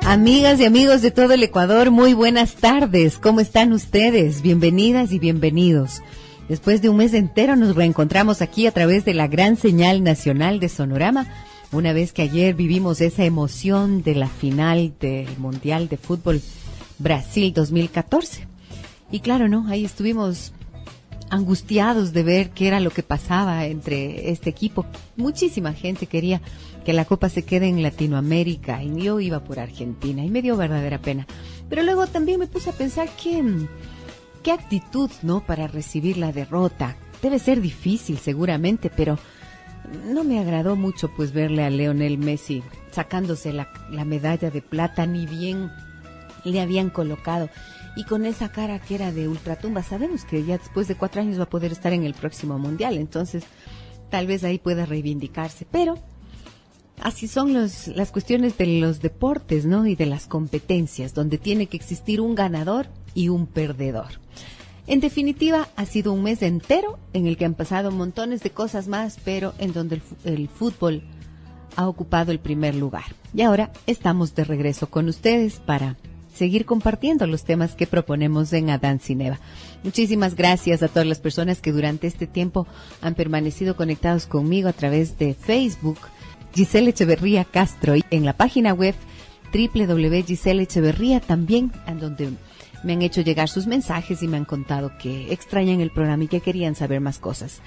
Amigas y amigos de todo el Ecuador, muy buenas tardes. ¿Cómo están ustedes? Bienvenidas y bienvenidos. Después de un mes entero nos reencontramos aquí a través de la gran señal nacional de Sonorama, una vez que ayer vivimos esa emoción de la final del Mundial de Fútbol Brasil 2014. Y claro, ¿no? Ahí estuvimos angustiados de ver qué era lo que pasaba entre este equipo. Muchísima gente quería que la Copa se quede en Latinoamérica y yo iba por Argentina y me dio verdadera pena. Pero luego también me puse a pensar qué actitud, ¿no? Para recibir la derrota. Debe ser difícil seguramente, pero no me agradó mucho pues verle a Lionel Messi sacándose la medalla de plata, ni bien le habían colocado. Y con esa cara que era de ultratumba, sabemos que ya después de 4 años va a poder estar en el próximo mundial, entonces tal vez ahí pueda reivindicarse, pero así son las cuestiones de los deportes, ¿no? Y de las competencias, donde tiene que existir un ganador y un perdedor. En definitiva, ha sido un mes entero en el que han pasado montones de cosas más, pero en donde el fútbol ha ocupado el primer lugar. Y ahora estamos de regreso con ustedes para seguir compartiendo los temas que proponemos en Adán Sin Eva. Muchísimas gracias a todas las personas que durante este tiempo han permanecido conectados conmigo a través de Facebook, Giselle Echeverría Castro, y en la página web www.giseleecheverría también, en donde me han hecho llegar sus mensajes y me han contado que extrañan el programa y que querían saber más cosas.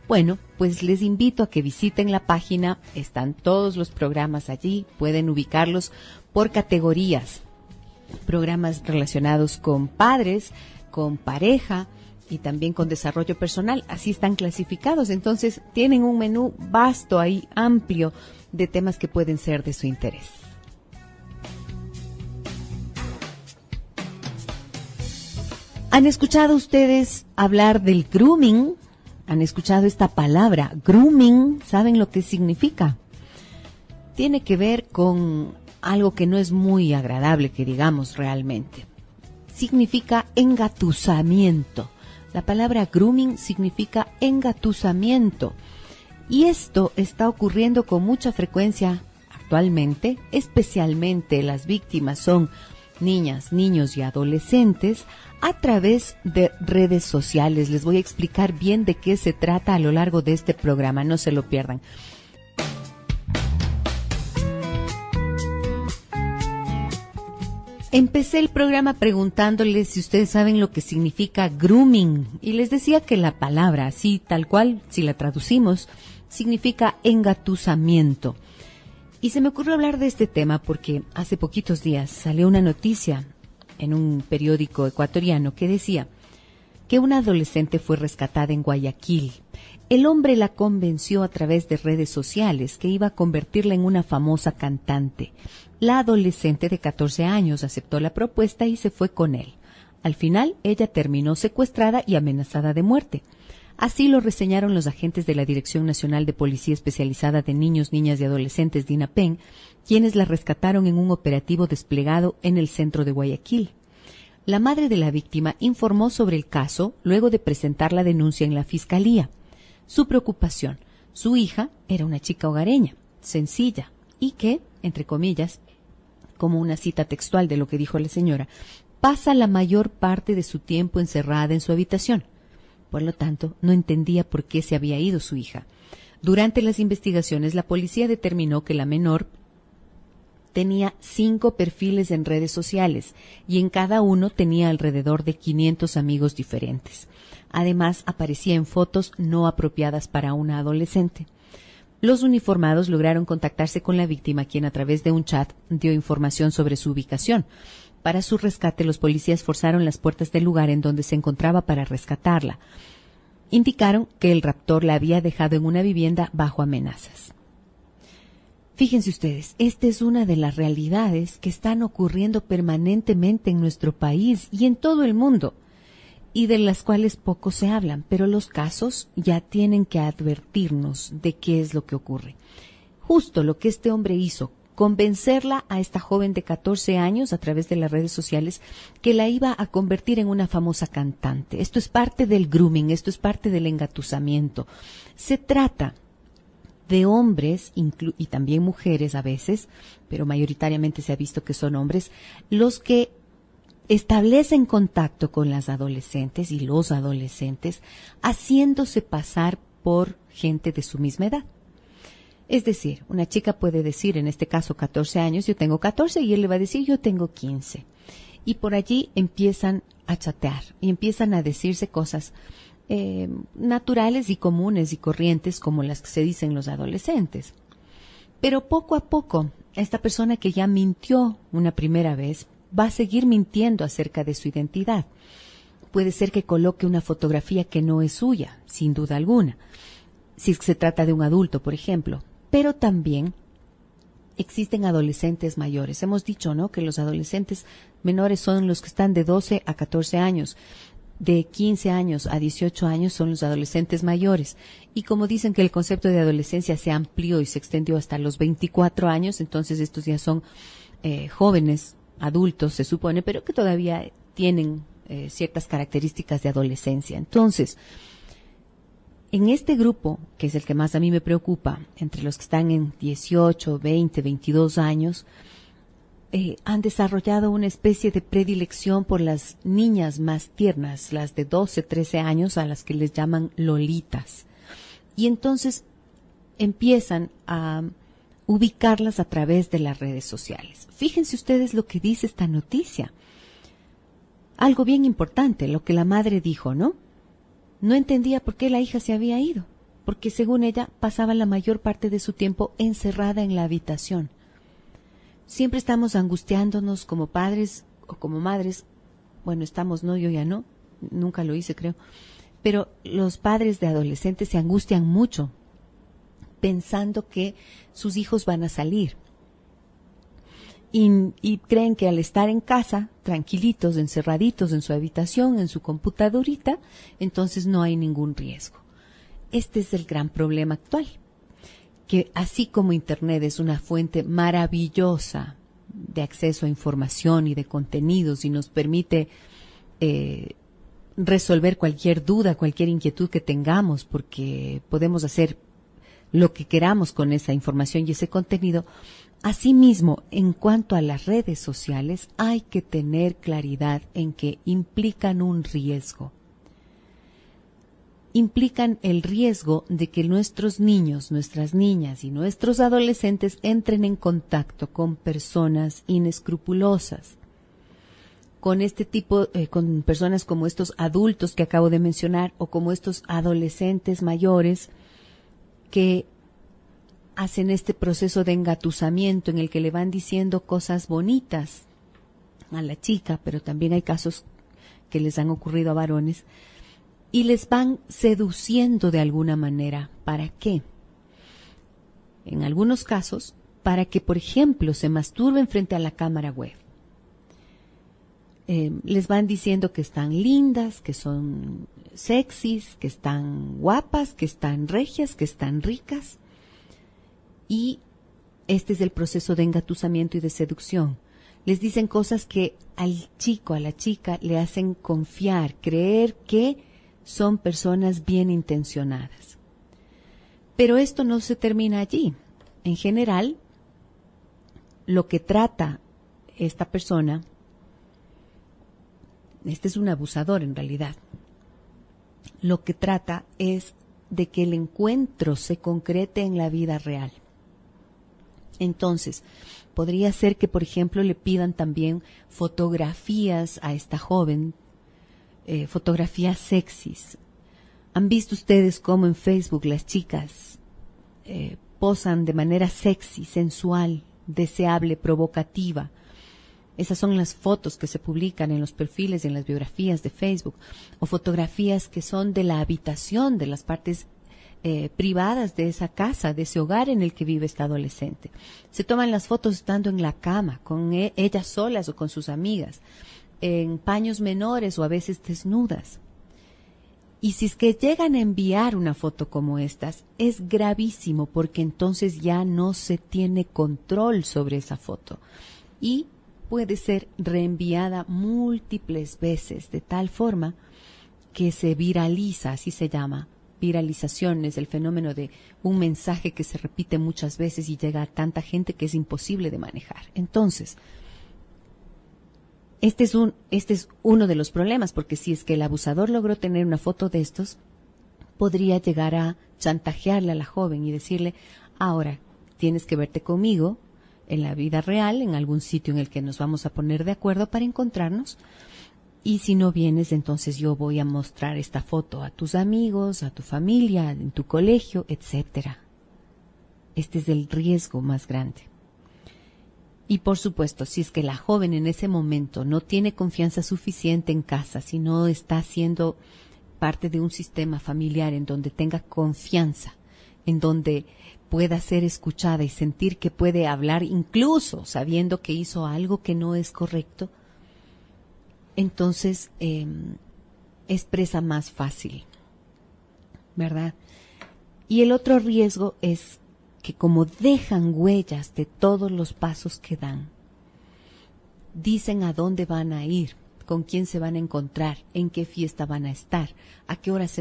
Bueno, pues les invito a que visiten la página, están todos los programas allí, pueden ubicarlos por categorías. Programas relacionados con padres, con pareja y también con desarrollo personal, así están clasificados, entonces tienen un menú vasto ahí, amplio, de temas que pueden ser de su interés. ¿Han escuchado ustedes hablar del grooming? ¿Han escuchado esta palabra, grooming? ¿Saben lo que significa? Tiene que ver con algo que no es muy agradable, que digamos realmente. Significa engatusamiento. La palabra grooming significa engatusamiento. Y esto está ocurriendo con mucha frecuencia actualmente, especialmente las víctimas son niñas, niños y adolescentes a través de redes sociales. Les voy a explicar bien de qué se trata a lo largo de este programa, no se lo pierdan. Empecé el programa preguntándoles si ustedes saben lo que significa grooming y les decía que la palabra, así tal cual, si la traducimos, significa engatusamiento. Y se me ocurrió hablar de este tema porque hace poquitos días salió una noticia en un periódico ecuatoriano que decía que una adolescente fue rescatada en Guayaquil. El hombre la convenció a través de redes sociales que iba a convertirla en una famosa cantante. La adolescente de 14 años aceptó la propuesta y se fue con él. Al final, ella terminó secuestrada y amenazada de muerte. Así lo reseñaron los agentes de la Dirección Nacional de Policía Especializada de Niños, Niñas y Adolescentes, DINAPEN, quienes la rescataron en un operativo desplegado en el centro de Guayaquil. La madre de la víctima informó sobre el caso luego de presentar la denuncia en la Fiscalía. Su preocupación, su hija era una chica hogareña, sencilla, y que, entre comillas, como una cita textual de lo que dijo la señora, pasa la mayor parte de su tiempo encerrada en su habitación. Por lo tanto, no entendía por qué se había ido su hija. Durante las investigaciones, la policía determinó que la menor tenía 5 perfiles en redes sociales y en cada uno tenía alrededor de 500 amigos diferentes. Además, aparecía en fotos no apropiadas para una adolescente. Los uniformados lograron contactarse con la víctima, quien a través de un chat dio información sobre su ubicación. Para su rescate, los policías forzaron las puertas del lugar en donde se encontraba para rescatarla. Indicaron que el raptor la había dejado en una vivienda bajo amenazas. Fíjense ustedes, esta es una de las realidades que están ocurriendo permanentemente en nuestro país y en todo el mundo, y de las cuales poco se hablan, pero los casos ya tienen que advertirnos de qué es lo que ocurre. Justo lo que este hombre hizo, convencerla a esta joven de 14 años a través de las redes sociales que la iba a convertir en una famosa cantante. Esto es parte del grooming, esto es parte del engatusamiento. Se trata de hombres y también mujeres a veces, pero mayoritariamente se ha visto que son hombres, los que establecen contacto con las adolescentes y los adolescentes haciéndose pasar por gente de su misma edad. Es decir, una chica puede decir, en este caso 14 años, yo tengo 14 y él le va a decir yo tengo 15. Y por allí empiezan a chatear y empiezan a decirse cosas naturales y comunes y corrientes como las que se dicen los adolescentes. Pero poco a poco, esta persona que ya mintió una primera vez va a seguir mintiendo acerca de su identidad. Puede ser que coloque una fotografía que no es suya, sin duda alguna, si se trata de un adulto, por ejemplo. Pero también existen adolescentes mayores. Hemos dicho, ¿no?, que los adolescentes menores son los que están de 12 a 14 años. De 15 años a 18 años son los adolescentes mayores. Y como dicen que el concepto de adolescencia se amplió y se extendió hasta los 24 años, entonces estos ya son jóvenes, adultos, se supone, pero que todavía tienen ciertas características de adolescencia. Entonces, en este grupo, que es el que más a mí me preocupa, entre los que están en 18, 20, 22 años, han desarrollado una especie de predilección por las niñas más tiernas, las de 12, 13 años, a las que les llaman lolitas. Y entonces empiezan a ubicarlas a través de las redes sociales. Fíjense ustedes lo que dice esta noticia. Algo bien importante, lo que la madre dijo, ¿no? No entendía por qué la hija se había ido, porque según ella pasaba la mayor parte de su tiempo encerrada en la habitación. Siempre estamos angustiándonos como padres o como madres. Bueno, estamos, no, yo ya no, nunca lo hice, creo. Pero los padres de adolescentes se angustian mucho pensando que sus hijos van a salir. Y creen que al estar en casa, tranquilitos, encerraditos en su habitación, en su computadorita, entonces no hay ningún riesgo. Este es el gran problema actual, que así como Internet es una fuente maravillosa de acceso a información y de contenidos y nos permite resolver cualquier duda, cualquier inquietud que tengamos, porque podemos hacer lo que queramos con esa información y ese contenido. Asimismo, en cuanto a las redes sociales, hay que tener claridad en que implican un riesgo. Implican el riesgo de que nuestros niños, nuestras niñas y nuestros adolescentes entren en contacto con personas inescrupulosas, con este tipo, con personas como estos adultos que acabo de mencionar o como estos adolescentes mayores que hacen este proceso de engatusamiento en el que le van diciendo cosas bonitas a la chica, pero también hay casos que les han ocurrido a varones, y les van seduciendo de alguna manera. ¿Para qué? En algunos casos, para que, por ejemplo, se masturben frente a la cámara web. Les van diciendo que están lindas, que son sexys, que están guapas, que están regias, que están ricas. Y este es el proceso de engatusamiento y de seducción. Les dicen cosas que al chico, a la chica, le hacen confiar, creer que son personas bien intencionadas. Pero esto no se termina allí. En general, lo que trata esta persona, este es un abusador en realidad, lo que trata es de que el encuentro se concrete en la vida real. Entonces, podría ser que, por ejemplo, le pidan también fotografías a esta joven, fotografías sexys. ¿Han visto ustedes cómo en Facebook las chicas posan de manera sexy, sensual, deseable, provocativa? Esas son las fotos que se publican en los perfiles y en las biografías de Facebook. O fotografías que son de la habitación, de las partes privadas de esa casa, de ese hogar en el que vive esta adolescente. Se toman las fotos estando en la cama, con ellas solas o con sus amigas, en paños menores o a veces desnudas. Y si es que llegan a enviar una foto como estas, es gravísimo porque entonces ya no se tiene control sobre esa foto y puede ser reenviada múltiples veces de tal forma que se viraliza, así se llama, viralizaciones, el fenómeno de un mensaje que se repite muchas veces y llega a tanta gente que es imposible de manejar. Entonces, este es uno de los problemas, porque si es que el abusador logró tener una foto de estos, podría llegar a chantajearle a la joven y decirle, ahora tienes que verte conmigo en la vida real, en algún sitio en el que nos vamos a poner de acuerdo para encontrarnos, y si no vienes, entonces yo voy a mostrar esta foto a tus amigos, a tu familia, en tu colegio, etcétera. Este es el riesgo más grande. Y por supuesto, si es que la joven en ese momento no tiene confianza suficiente en casa, si no está siendo parte de un sistema familiar en donde tenga confianza, en donde pueda ser escuchada y sentir que puede hablar incluso sabiendo que hizo algo que no es correcto, entonces es presa más fácil, ¿verdad? Y el otro riesgo es que como dejan huellas de todos los pasos que dan, dicen a dónde van a ir, con quién se van a encontrar, en qué fiesta van a estar, a qué horas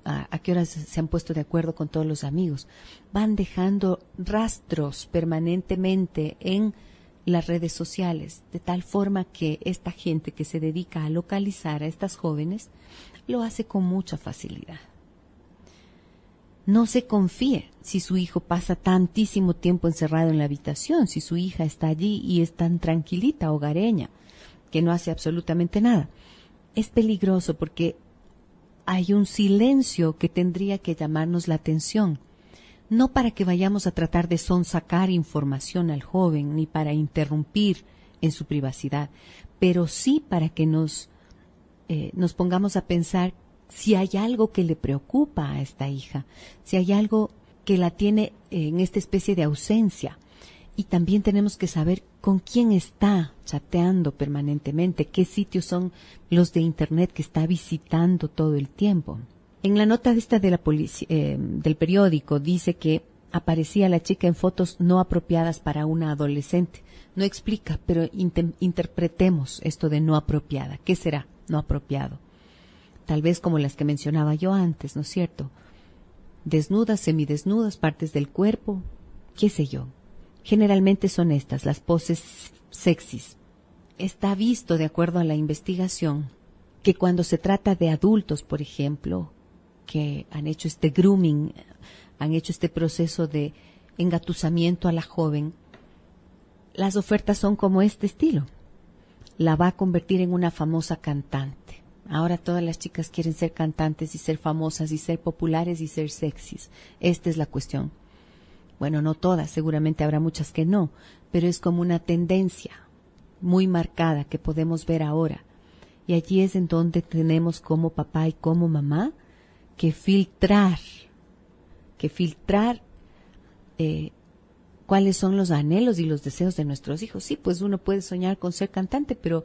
a qué horas se han puesto de acuerdo con todos los amigos. Van dejando rastros permanentemente en las redes sociales, de tal forma que esta gente que se dedica a localizar a estas jóvenes lo hace con mucha facilidad. No se confíe si su hijo pasa tantísimo tiempo encerrado en la habitación, si su hija está allí y es tan tranquilita, hogareña, que no hace absolutamente nada. Es peligroso porque hay un silencio que tendría que llamarnos la atención, no para que vayamos a tratar de sonsacar información al joven, ni para interrumpir en su privacidad, pero sí para que nos pongamos a pensar si hay algo que le preocupa a esta hija, si hay algo que la tiene en esta especie de ausencia. Y también tenemos que saber con quién está chateando permanentemente, qué sitios son los de internet que está visitando todo el tiempo. En la nota esta de la policía, del periódico, dice que aparecía la chica en fotos no apropiadas para una adolescente. No explica, pero interpretemos esto de no apropiada. ¿Qué será no apropiado? Tal vez como las que mencionaba yo antes, ¿no es cierto? Desnudas, semidesnudas, partes del cuerpo, qué sé yo. Generalmente son estas, las poses sexys. Está visto, de acuerdo a la investigación, que cuando se trata de adultos, por ejemplo, que han hecho este grooming, han hecho este proceso de engatusamiento a la joven, las ofertas son como este estilo. La va a convertir en una famosa cantante. Ahora todas las chicas quieren ser cantantes y ser famosas y ser populares y ser sexys. Esta es la cuestión. Bueno, no todas, seguramente habrá muchas que no, pero es como una tendencia muy marcada que podemos ver ahora. Y allí es en donde tenemos como papá y como mamá que filtrar cuáles son los anhelos y los deseos de nuestros hijos. Sí, pues uno puede soñar con ser cantante, pero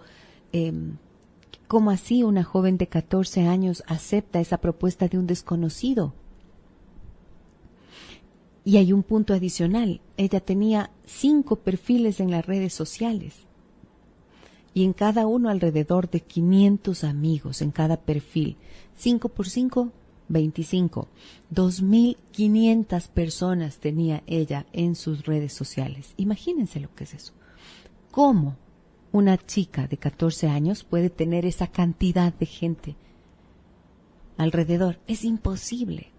¿cómo así una joven de 14 años acepta esa propuesta de un desconocido? Y hay un punto adicional. Ella tenía 5 perfiles en las redes sociales. Y en cada uno alrededor de 500 amigos en cada perfil. 5 por 5, 25. 2.500 personas tenía ella en sus redes sociales. Imagínense lo que es eso. ¿Cómo una chica de 14 años puede tener esa cantidad de gente alrededor? Es imposible.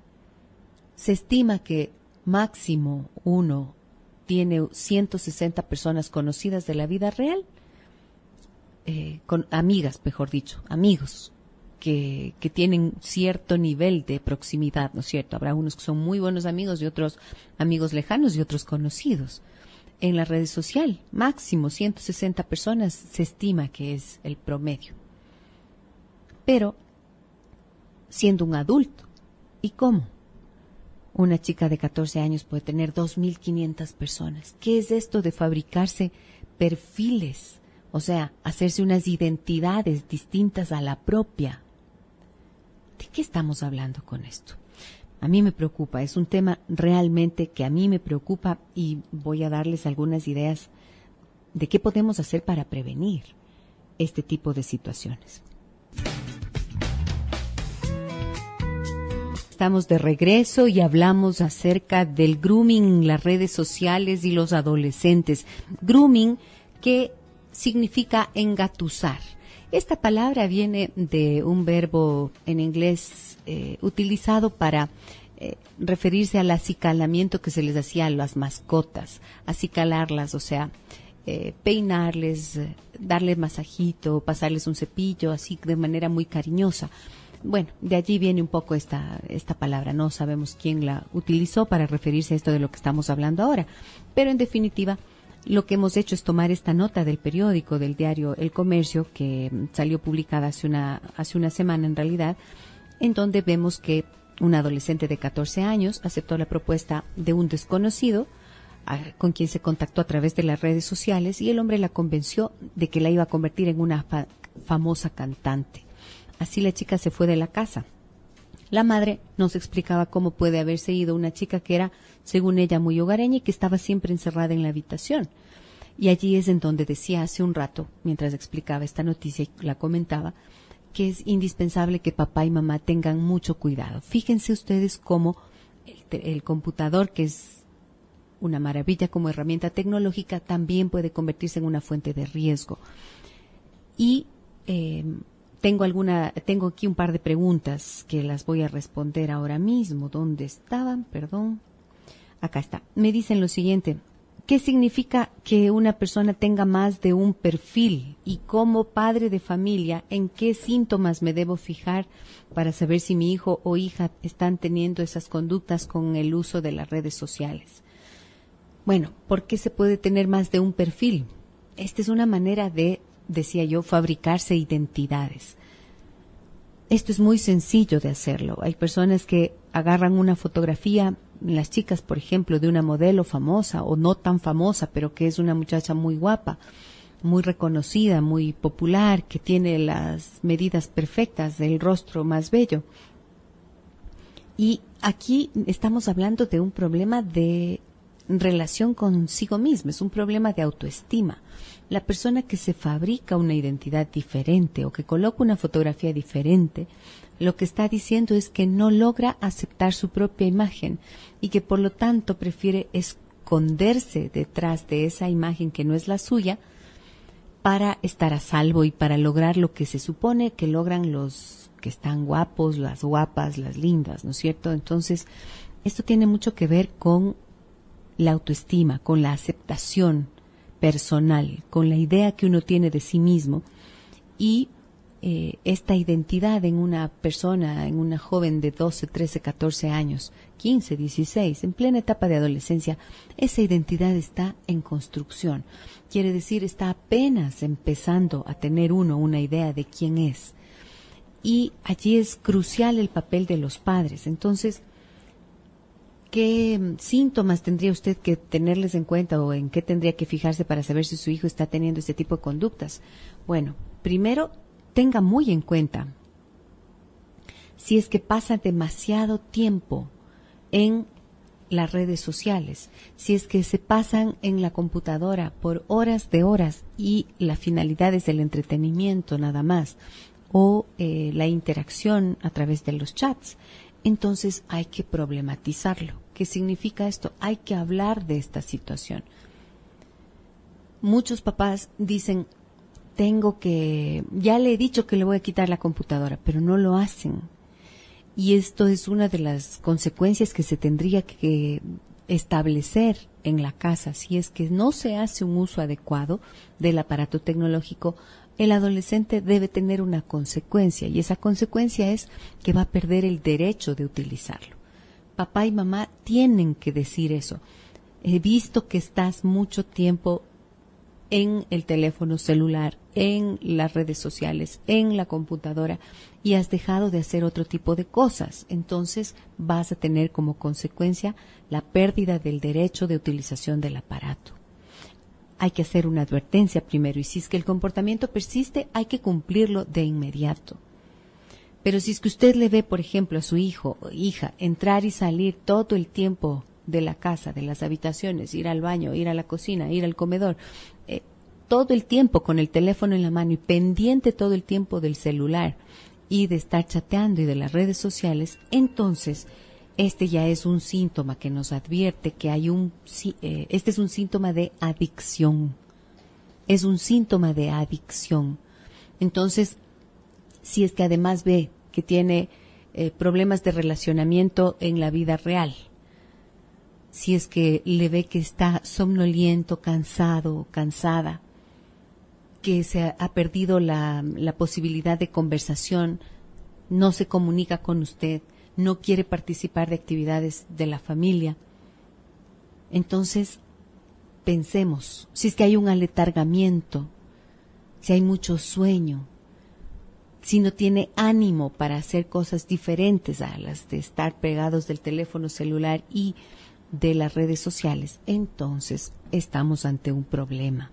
Se estima que máximo uno tiene 160 personas conocidas de la vida real, con amigas, mejor dicho, amigos que tienen cierto nivel de proximidad, ¿no es cierto? Habrá unos que son muy buenos amigos y otros amigos lejanos y otros conocidos. En la red social, máximo 160 personas se estima que es el promedio. Pero, siendo un adulto, ¿y cómo? Una chica de 14 años puede tener 2.500 personas. ¿Qué es esto de fabricarse perfiles? O sea, hacerse unas identidades distintas a la propia. ¿De qué estamos hablando con esto? A mí me preocupa, es un tema realmente que a mí me preocupa y voy a darles algunas ideas de qué podemos hacer para prevenir este tipo de situaciones. estamos de regreso y hablamos acerca del grooming, las redes sociales y los adolescentes. Grooming, que significa engatusar. Esta palabra viene de un verbo en inglés utilizado para referirse al acicalamiento que se les hacía a las mascotas, acicalarlas, o sea, peinarles, darle masajito, pasarles un cepillo, así de manera muy cariñosa. Bueno, de allí viene un poco esta palabra. No sabemos quién la utilizó para referirse a esto de lo que estamos hablando ahora. Pero en definitiva, lo que hemos hecho es tomar esta nota del periódico, del diario El Comercio, que salió publicada hace una semana en realidad, en donde vemos que un adolescente de 14 años aceptó la propuesta de un desconocido con quien se contactó a través de las redes sociales, y el hombre la convenció de que la iba a convertir en una famosa cantante. Así la chica se fue de la casa. La madre nos explicaba cómo puede haberse ido una chica que era, según ella, muy hogareña y que estaba siempre encerrada en la habitación. Y allí es en donde decía hace un rato, mientras explicaba esta noticia y la comentaba, que es indispensable que papá y mamá tengan mucho cuidado. Fíjense ustedes cómo el computador, que es una maravilla como herramienta tecnológica, también puede convertirse en una fuente de riesgo. Y tengo aquí un par de preguntas que las voy a responder ahora mismo. ¿Dónde estaban? Perdón. Acá está. Me dicen lo siguiente. ¿Qué significa que una persona tenga más de un perfil? Y como padre de familia, ¿en qué síntomas me debo fijar para saber si mi hijo o hija están teniendo esas conductas con el uso de las redes sociales? Bueno, ¿por qué se puede tener más de un perfil? Esta es una manera de, decía yo, fabricarse identidades. Esto es muy sencillo de hacerlo. Hay personas que agarran una fotografía, las chicas, por ejemplo, de una modelo famosa o no tan famosa, pero que es una muchacha muy guapa, muy reconocida, muy popular, que tiene las medidas perfectas, del rostro más bello. Y aquí estamos hablando de un problema de relación consigo mismo, es un problema de autoestima. La persona que se fabrica una identidad diferente o que coloca una fotografía diferente, lo que está diciendo es que no logra aceptar su propia imagen y que por lo tanto prefiere esconderse detrás de esa imagen que no es la suya para estar a salvo y para lograr lo que se supone que logran los que están guapos, las guapas, las lindas, ¿no es cierto? Entonces, esto tiene mucho que ver con la autoestima, con la aceptación personal, con la idea que uno tiene de sí mismo, y esta identidad en una persona, en una joven de 12, 13, 14 años, 15, 16, en plena etapa de adolescencia, esa identidad está en construcción. Quiere decir, está apenas empezando a tener una idea de quién es. Y allí es crucial el papel de los padres. Entonces, ¿qué síntomas tendría usted que tenerles en cuenta o en qué tendría que fijarse para saber si su hijo está teniendo este tipo de conductas? Bueno, primero, tenga muy en cuenta si es que pasa demasiado tiempo en las redes sociales, si es que se pasan en la computadora por horas de horas y la finalidad es el entretenimiento nada más, o la interacción a través de los chats. Entonces hay que problematizarlo. ¿Qué significa esto? Hay que hablar de esta situación. Muchos papás dicen, ya le he dicho que le voy a quitar la computadora, pero no lo hacen. Y esto es una de las consecuencias que se tendría que establecer en la casa. Si es que no se hace un uso adecuado del aparato tecnológico, el adolescente debe tener una consecuencia, y esa consecuencia es que va a perder el derecho de utilizarlo. Papá y mamá tienen que decir eso. He visto que estás mucho tiempo en el teléfono celular, en las redes sociales, en la computadora, y has dejado de hacer otro tipo de cosas. Entonces vas a tener como consecuencia la pérdida del derecho de utilización del aparato. Hay que hacer una advertencia primero, y si es que el comportamiento persiste, hay que cumplirlo de inmediato. Pero si es que usted le ve, por ejemplo, a su hijo o hija entrar y salir todo el tiempo de la casa, de las habitaciones, ir al baño, ir a la cocina, ir al comedor, todo el tiempo con el teléfono en la mano y pendiente todo el tiempo del celular, y de estar chateando y de las redes sociales, entonces este ya es un síntoma que nos advierte que hay este es un síntoma de adicción. Es un síntoma de adicción. Entonces, si es que además ve que tiene problemas de relacionamiento en la vida real, si es que le ve que está somnoliento, cansado, cansada, que se ha perdido la posibilidad de conversación, no se comunica con usted, no quiere participar de actividades de la familia, entonces pensemos, si es que hay un aletargamiento, si hay mucho sueño, si no tiene ánimo para hacer cosas diferentes a las de estar pegados del teléfono celular y de las redes sociales, entonces estamos ante un problema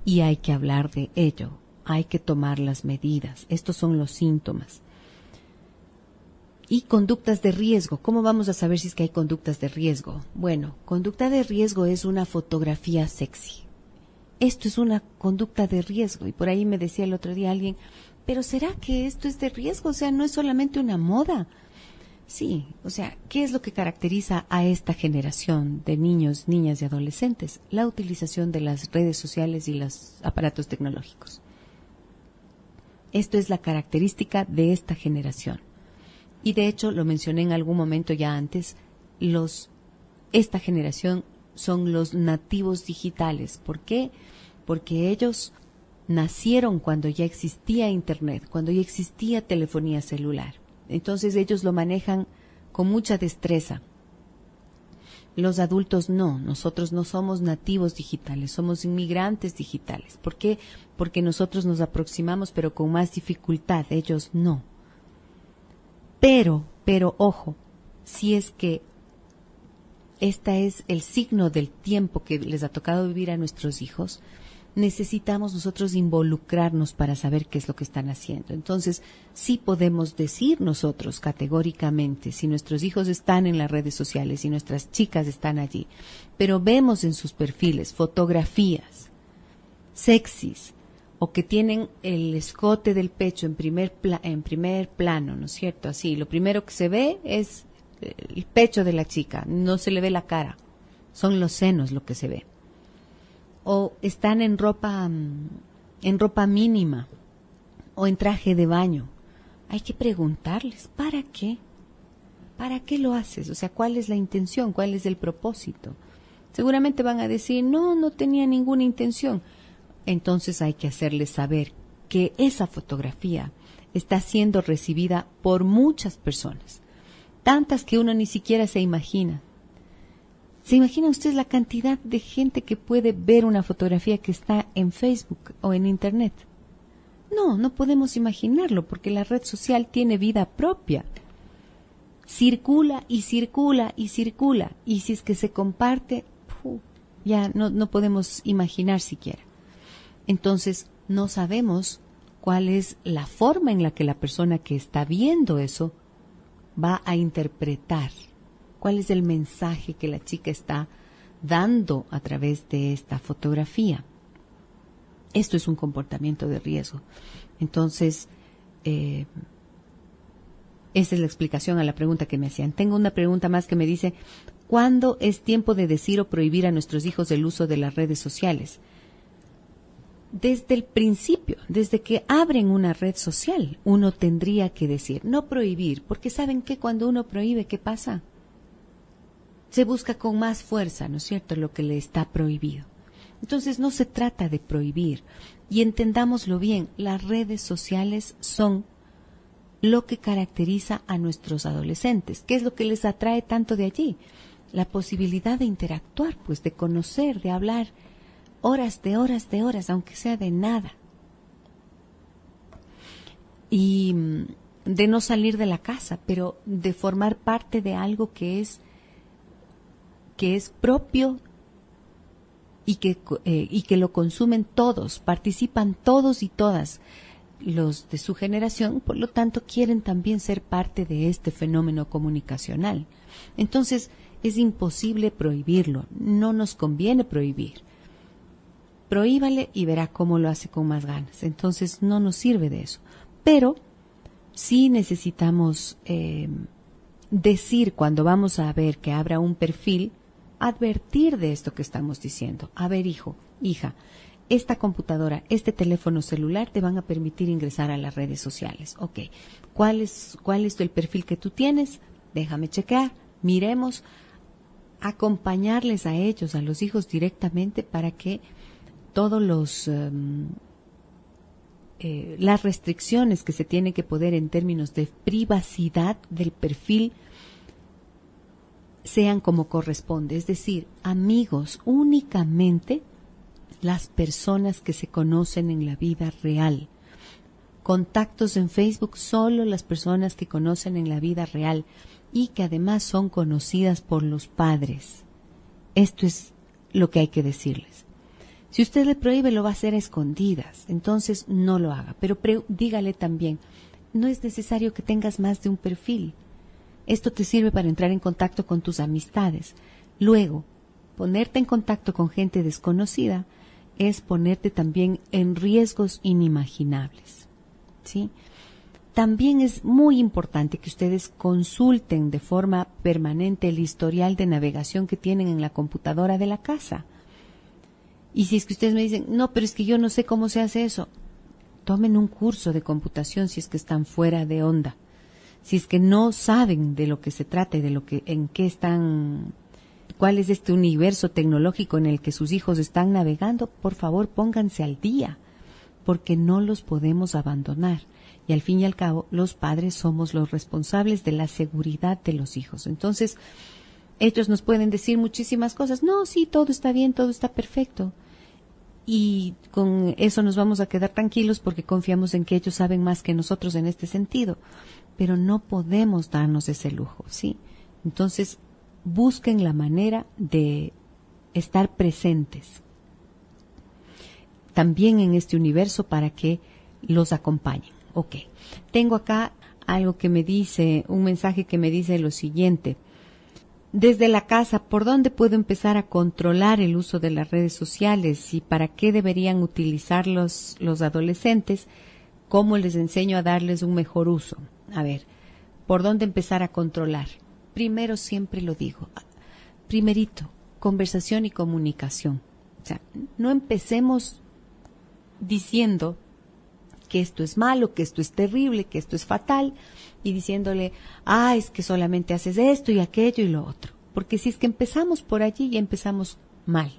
y hay que hablar de ello, hay que tomar las medidas. Estos son los síntomas. Y conductas de riesgo. ¿Cómo vamos a saber si es que hay conductas de riesgo? Bueno, conducta de riesgo es una fotografía sexy. Esto es una conducta de riesgo. Y por ahí me decía el otro día alguien, ¿pero será que esto es de riesgo? O sea, no es solamente una moda. Sí, o sea, ¿qué es lo que caracteriza a esta generación de niños, niñas y adolescentes? La utilización de las redes sociales y los aparatos tecnológicos. Esto es la característica de esta generación. Y de hecho, lo mencioné en algún momento ya antes, esta generación son los nativos digitales. ¿Por qué? Porque ellos nacieron cuando ya existía Internet, cuando ya existía telefonía celular. Entonces ellos lo manejan con mucha destreza. Los adultos no, nosotros no somos nativos digitales, somos inmigrantes digitales. ¿Por qué? Porque nosotros nos aproximamos pero con más dificultad, ellos no. Pero ojo, si es que este es el signo del tiempo que les ha tocado vivir a nuestros hijos, necesitamos nosotros involucrarnos para saber qué es lo que están haciendo. Entonces, sí podemos decir nosotros categóricamente si nuestros hijos están en las redes sociales y nuestras chicas están allí, pero vemos en sus perfiles fotografías sexys o que tienen el escote del pecho en primer plano, ¿no es cierto? Así, lo primero que se ve es el pecho de la chica, no se le ve la cara, son los senos lo que se ve. O están en ropa mínima o en traje de baño. Hay que preguntarles, ¿para qué? ¿Para qué lo haces? O sea, ¿cuál es la intención? ¿Cuál es el propósito? Seguramente van a decir, no tenía ninguna intención. Entonces hay que hacerles saber que esa fotografía está siendo recibida por muchas personas, tantas que uno ni siquiera se imagina. ¿Se imagina usted la cantidad de gente que puede ver una fotografía que está en Facebook o en Internet? No podemos imaginarlo porque la red social tiene vida propia. Circula y circula y circula. Y si es que se comparte, ya no podemos imaginar siquiera. Entonces, no sabemos cuál es la forma en la que la persona que está viendo eso va a interpretar. ¿Cuál es el mensaje que la chica está dando a través de esta fotografía? Esto es un comportamiento de riesgo. Entonces, esa es la explicación a la pregunta que me hacían. Tengo una pregunta más que me dice, ¿cuándo es tiempo de decir o prohibir a nuestros hijos el uso de las redes sociales? Desde el principio, desde que abren una red social, uno tendría que decir, no prohibir, porque ¿saben qué? Cuando uno prohíbe, ¿qué pasa? Se busca con más fuerza, ¿no es cierto?, lo que le está prohibido. Entonces no se trata de prohibir. Y entendámoslo bien, las redes sociales son lo que caracteriza a nuestros adolescentes. ¿Qué es lo que les atrae tanto de allí? La posibilidad de interactuar, pues de conocer, de hablar horas, aunque sea de nada. Y de no salir de la casa, pero de formar parte de algo que es propio y que lo consumen todos, participan todos y todas los de su generación, por lo tanto quieren también ser parte de este fenómeno comunicacional. Entonces es imposible prohibirlo, no nos conviene prohibir. Prohíbale y verá cómo lo hace con más ganas. Entonces no nos sirve de eso. Pero sí necesitamos decir cuando vamos a ver que abra un perfil, advertir de esto que estamos diciendo. A ver, hijo, hija, esta computadora, este teléfono celular te van a permitir ingresar a las redes sociales. Ok, ¿cuál es el perfil que tú tienes? Déjame chequear, miremos, acompañarles a ellos, a los hijos directamente para que todos las restricciones que se tienen que poner en términos de privacidad del perfil sean como corresponde. Es decir, amigos únicamente las personas que se conocen en la vida real. Contactos en Facebook solo las personas que conocen en la vida real y que además son conocidas por los padres. Esto es lo que hay que decirles. Si usted le prohíbe, lo va a hacer a escondidas, entonces no lo haga. Pero dígale también, no es necesario que tengas más de un perfil. Esto te sirve para entrar en contacto con tus amistades. Luego, ponerte en contacto con gente desconocida es ponerte también en riesgos inimaginables, ¿sí? También es muy importante que ustedes consulten de forma permanente el historial de navegación que tienen en la computadora de la casa. Y si es que ustedes me dicen, no, pero es que yo no sé cómo se hace eso, tomen un curso de computación si es que están fuera de onda. Si es que no saben de lo que se trata y de lo que, en qué están, cuál es este universo tecnológico en el que sus hijos están navegando, por favor pónganse al día, porque no los podemos abandonar. Y al fin y al cabo, los padres somos los responsables de la seguridad de los hijos. Entonces, ellos nos pueden decir muchísimas cosas. No, sí, todo está bien, todo está perfecto. Y con eso nos vamos a quedar tranquilos porque confiamos en que ellos saben más que nosotros en este sentido. Pero no podemos darnos ese lujo, ¿sí? Entonces, busquen la manera de estar presentes también en este universo para que los acompañen. Ok, tengo acá algo que me dice, un mensaje que me dice lo siguiente. Desde la casa, ¿por dónde puedo empezar a controlar el uso de las redes sociales y para qué deberían utilizar los adolescentes? ¿Cómo les enseño a darles un mejor uso? A ver, ¿por dónde empezar a controlar? Primero, siempre lo digo, primerito, conversación y comunicación. O sea, no empecemos diciendo que esto es malo, que esto es terrible, que esto es fatal, y diciéndole, es que solamente haces esto y aquello y lo otro. Porque si es que empezamos por allí, ya empezamos mal.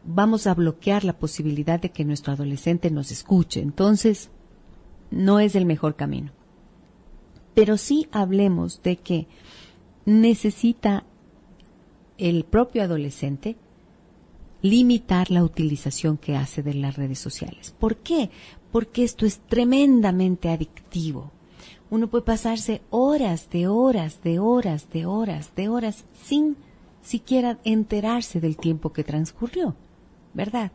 Vamos a bloquear la posibilidad de que nuestro adolescente nos escuche. Entonces, no es el mejor camino. Pero sí hablemos de que necesita el propio adolescente limitar la utilización que hace de las redes sociales. ¿Por qué? Porque esto es tremendamente adictivo. Uno puede pasarse horas sin siquiera enterarse del tiempo que transcurrió, ¿verdad?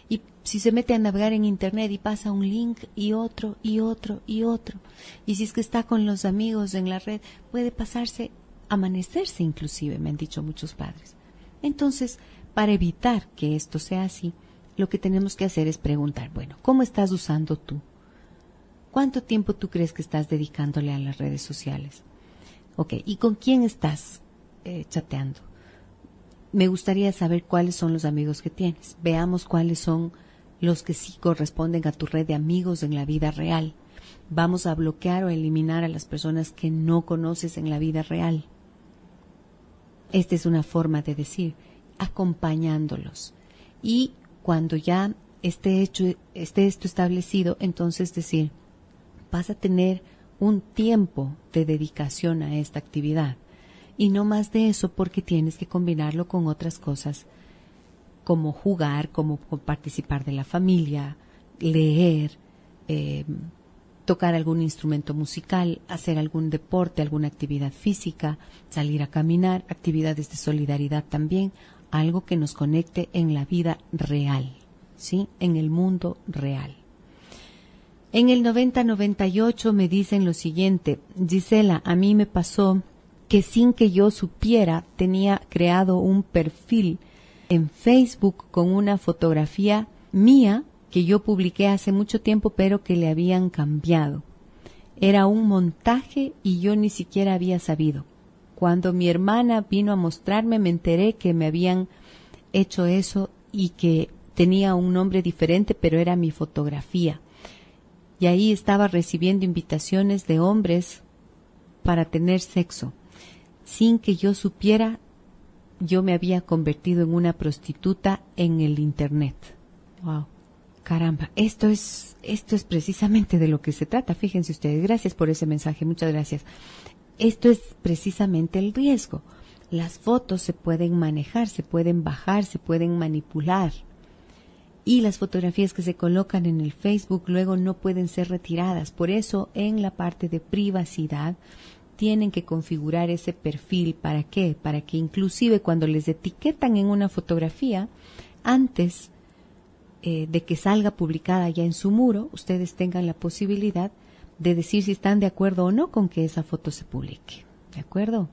Y si se mete a navegar en internet y pasa un link y otro, y si es que está con los amigos en la red, puede pasarse, amanecerse inclusive, me han dicho muchos padres. Entonces, para evitar que esto sea así, lo que tenemos que hacer es preguntar, bueno, ¿cómo estás usando tú? ¿Cuánto tiempo tú crees que estás dedicándole a las redes sociales? Ok, ¿y con quién estás chateando? Me gustaría saber cuáles son los amigos que tienes. Veamos cuáles son los que sí corresponden a tu red de amigos en la vida real. Vamos a bloquear o eliminar a las personas que no conoces en la vida real. Esta es una forma de decir, acompañándolos. Y cuando ya esté esto establecido, entonces decir, vas a tener un tiempo de dedicación a esta actividad. Y no más de eso porque tienes que combinarlo con otras cosas, como jugar, como participar de la familia, leer, tocar algún instrumento musical, hacer algún deporte, alguna actividad física, salir a caminar, actividades de solidaridad también, algo que nos conecte en la vida real, ¿sí? En el mundo real. En el 90-98 me dicen lo siguiente, Gisela, a mí me pasó que sin que yo supiera tenía creado un perfil en Facebook con una fotografía mía que yo publiqué hace mucho tiempo pero que le habían cambiado. Era un montaje y yo ni siquiera había sabido. Cuando mi hermana vino a mostrarme, me enteré que me habían hecho eso y que tenía un nombre diferente, pero era mi fotografía. Y ahí estaba recibiendo invitaciones de hombres para tener sexo. Sin que yo supiera, yo me había convertido en una prostituta en el Internet. Wow. Caramba, esto es precisamente de lo que se trata. Fíjense ustedes, gracias por ese mensaje, muchas gracias. Esto es precisamente el riesgo. Las fotos se pueden manejar, se pueden bajar, se pueden manipular. Y las fotografías que se colocan en el Facebook luego no pueden ser retiradas. Por eso, en la parte de privacidad, tienen que configurar ese perfil. ¿Para qué? Para que inclusive cuando les etiquetan en una fotografía, antes de que salga publicada ya en su muro, ustedes tengan la posibilidad de decir si están de acuerdo o no con que esa foto se publique. ¿De acuerdo?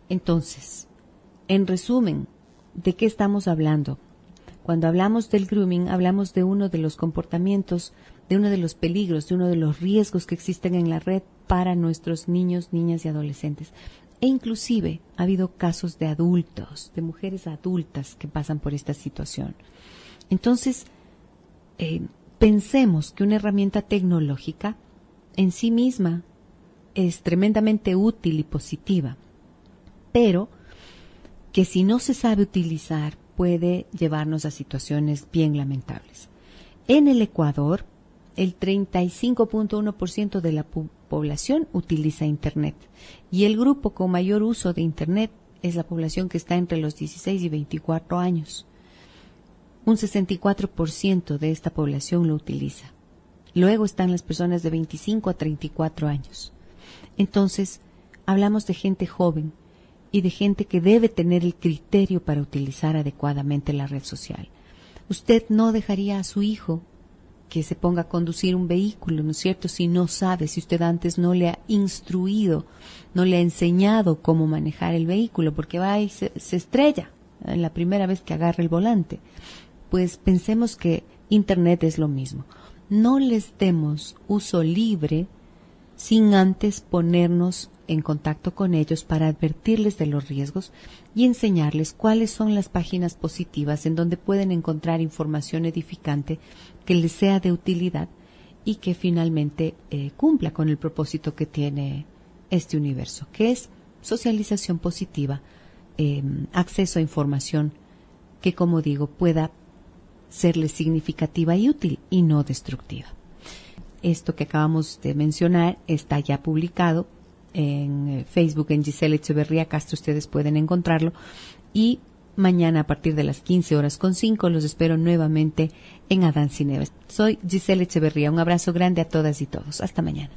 Entonces, en resumen, ¿de qué estamos hablando? Cuando hablamos del grooming, hablamos de uno de los comportamientos, de uno de los peligros, de uno de los riesgos que existen en la red para nuestros niños, niñas y adolescentes. E inclusive ha habido casos de adultos, de mujeres adultas que pasan por esta situación. Entonces, pensemos que una herramienta tecnológica en sí misma es tremendamente útil y positiva, pero que si no se sabe utilizar puede llevarnos a situaciones bien lamentables. En el Ecuador, el 35.1% de la población utiliza Internet y el grupo con mayor uso de Internet es la población que está entre los 16 y 24 años. Un 64% de esta población lo utiliza. Luego están las personas de 25 a 34 años. Entonces, hablamos de gente joven y de gente que debe tener el criterio para utilizar adecuadamente la red social. Usted no dejaría a su hijo que se ponga a conducir un vehículo, ¿no es cierto?, si no sabe, si usted antes no le ha instruido, no le ha enseñado cómo manejar el vehículo, porque va y se estrella en la primera vez que agarra el volante. Pues pensemos que Internet es lo mismo. No les demos uso libre sin antes ponernos en contacto con ellos para advertirles de los riesgos y enseñarles cuáles son las páginas positivas en donde pueden encontrar información edificante que les sea de utilidad y que finalmente cumpla con el propósito que tiene este universo, que es socialización positiva, acceso a información que, como digo, pueda serles significativa y útil y no destructiva. Esto que acabamos de mencionar está ya publicado en Facebook, en Gisela Echeverría Castro, ustedes pueden encontrarlo. Y mañana a partir de las 15:05 los espero nuevamente en Adán Cineves. Soy Gisela Echeverría. Un abrazo grande a todas y todos. Hasta mañana.